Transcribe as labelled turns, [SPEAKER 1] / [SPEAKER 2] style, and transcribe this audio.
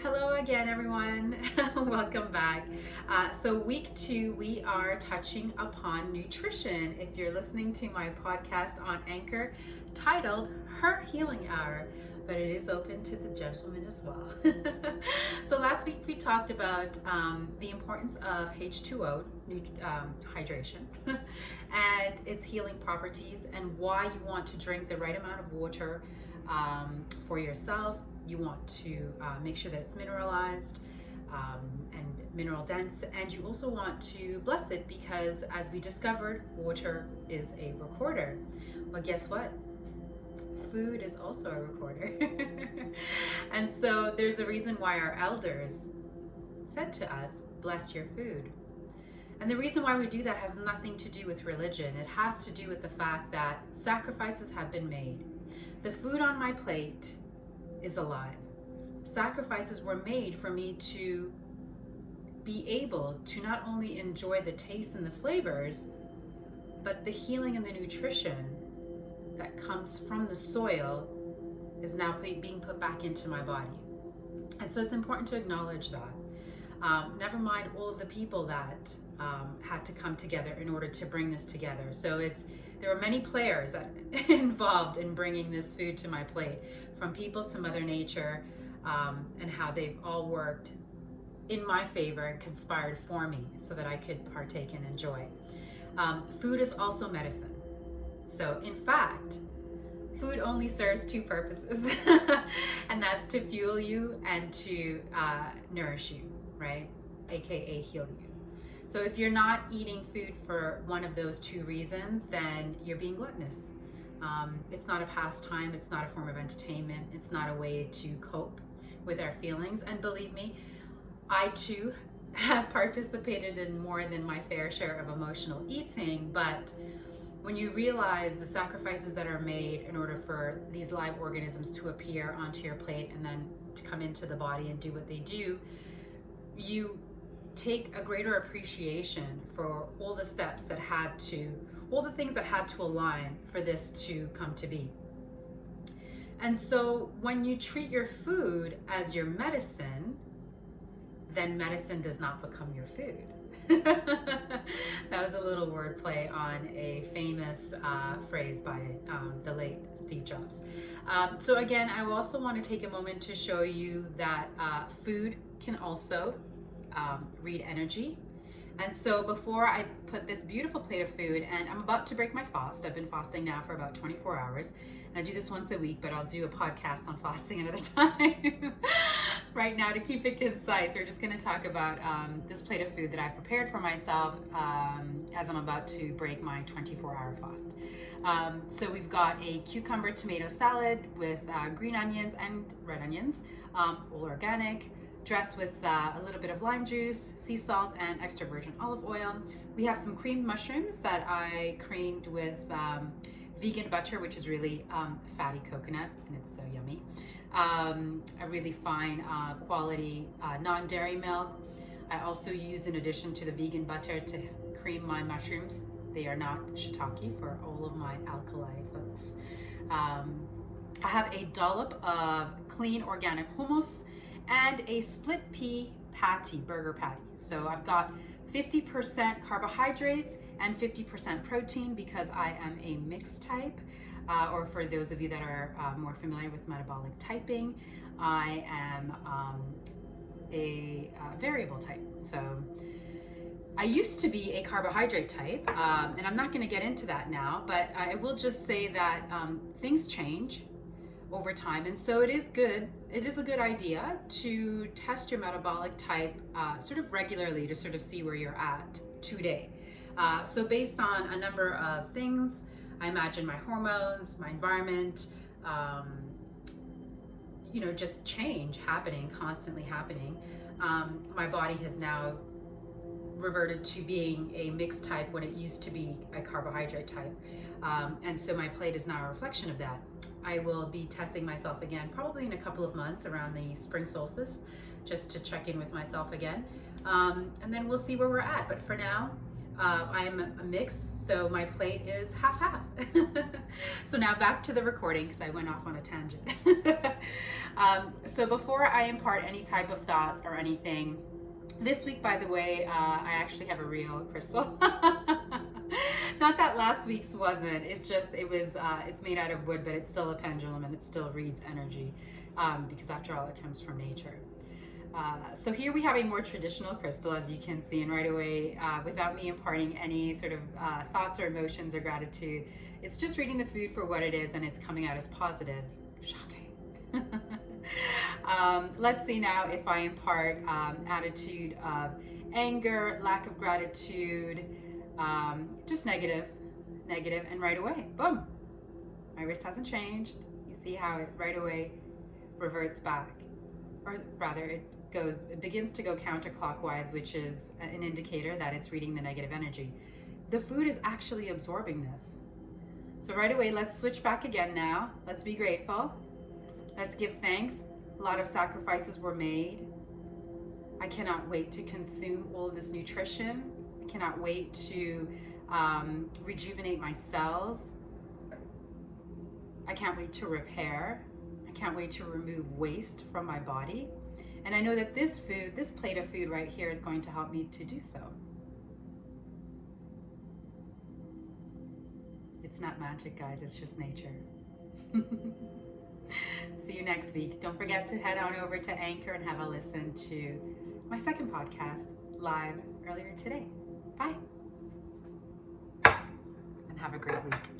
[SPEAKER 1] Hello again, everyone. Welcome back. So week 2, we are touching upon nutrition. If you're listening to my podcast on Anchor titled Her Healing Hour, but it is open to the gentlemen as well. So last week we talked about the importance of H2O, hydration, and its healing properties, and why you want to drink the right amount of water for yourself. You want to make sure that it's mineralized and mineral dense, and you also want to bless it because, as we discovered, water is a recorder. Well, guess what? Food is also a recorder. And so there's a reason why our elders said to us, bless your food. And the reason why we do that has nothing to do with religion. It has to do with the fact that sacrifices have been made. The food on my plate is alive. Sacrifices were made for me to be able to not only enjoy the taste and the flavors, but the healing and the nutrition that comes from the soil is now being put back into my body. And so it's important to acknowledge that. Never mind all of the people that had to come together in order to bring this together. So there are many players that involved in bringing this food to my plate, from people to Mother Nature, and how they've all worked in my favor and conspired for me so that I could partake and enjoy. Food is also medicine. So in fact, food only serves two purposes, and that's to fuel you and to nourish you, right? AKA heal you. So if you're not eating food for one of those two reasons, then you're being gluttonous. It's not a pastime, it's not a form of entertainment, it's not a way to cope with our feelings. And believe me, I too have participated in more than my fair share of emotional eating, but when you realize the sacrifices that are made in order for these live organisms to appear onto your plate and then to come into the body and do what they do, you take a greater appreciation for all the steps that all the things that had to align for this to come to be. And so when you treat your food as your medicine, then medicine does not become your food. That was a little wordplay on a famous phrase by the late Steve Jobs. So again, I also want to take a moment to show you that food can also read energy. And so before I put this beautiful plate of food, and I'm about to break my fast. I've been fasting now for about 24 hours, and I do this once a week, but I'll do a podcast on fasting another time. Right now, to keep it concise, we're just going to talk about this plate of food that I've prepared for myself as I'm about to break my 24-hour fast. So we've got a cucumber tomato salad with green onions and red onions, all organic, dressed with a little bit of lime juice, sea salt, and extra virgin olive oil. We have some creamed mushrooms that I creamed with vegan butter, which is really fatty coconut, and it's so yummy. A really fine quality non-dairy milk. I also use, in addition to the vegan butter, to cream my mushrooms. They are not shiitake for all of my alkali folks. I have a dollop of clean organic hummus and a split pea burger patty. So I've got 50% carbohydrates and 50% protein because I am a mixed type. Or for those of you that are more familiar with metabolic typing, I am a variable type. So I used to be a carbohydrate type, and I'm not going to get into that now, but I will just say that things change over time, and so it is a good idea to test your metabolic type sort of regularly to sort of see where you're at today. So based on a number of things, I imagine my hormones, my environment, just change constantly happening. My body has now reverted to being a mixed type when it used to be a carbohydrate type. And so my plate is now a reflection of that. I will be testing myself again, probably in a couple of months around the spring solstice, just to check in with myself again. And then we'll see where we're at. But for now, I'm a mixed, so my plate is half-half. So now back to the recording because I went off on a tangent. So before I impart any type of thoughts or anything, this week, by the way, I actually have a real crystal. Not that last week's wasn't. It's just, it's made out of wood, but it's still a pendulum and it still reads energy because after all, it comes from nature. So here we have a more traditional crystal, as you can see, and right away, without me imparting any sort of thoughts or emotions or gratitude, it's just reading the food for what it is and it's coming out as positive. Shocking. Let's see now if I impart attitude of anger, lack of gratitude, just negative, and right away, boom, my wrist hasn't changed. You see how it right away reverts back, or rather it begins to go counterclockwise, which is an indicator that it's reading the negative energy. The food is actually absorbing this. So right away, let's switch back again now. Let's be grateful. Let's give thanks. A lot of sacrifices were made. I cannot wait to consume all of this nutrition. I cannot wait to rejuvenate my cells. I can't wait to repair. I can't wait to remove waste from my body. And I know that this food, this plate of food right here, is going to help me to do so. It's not magic, guys, it's just nature. See you next week. Don't forget to head on over to Anchor and have a listen to my second podcast live earlier today. Bye. And have a great week.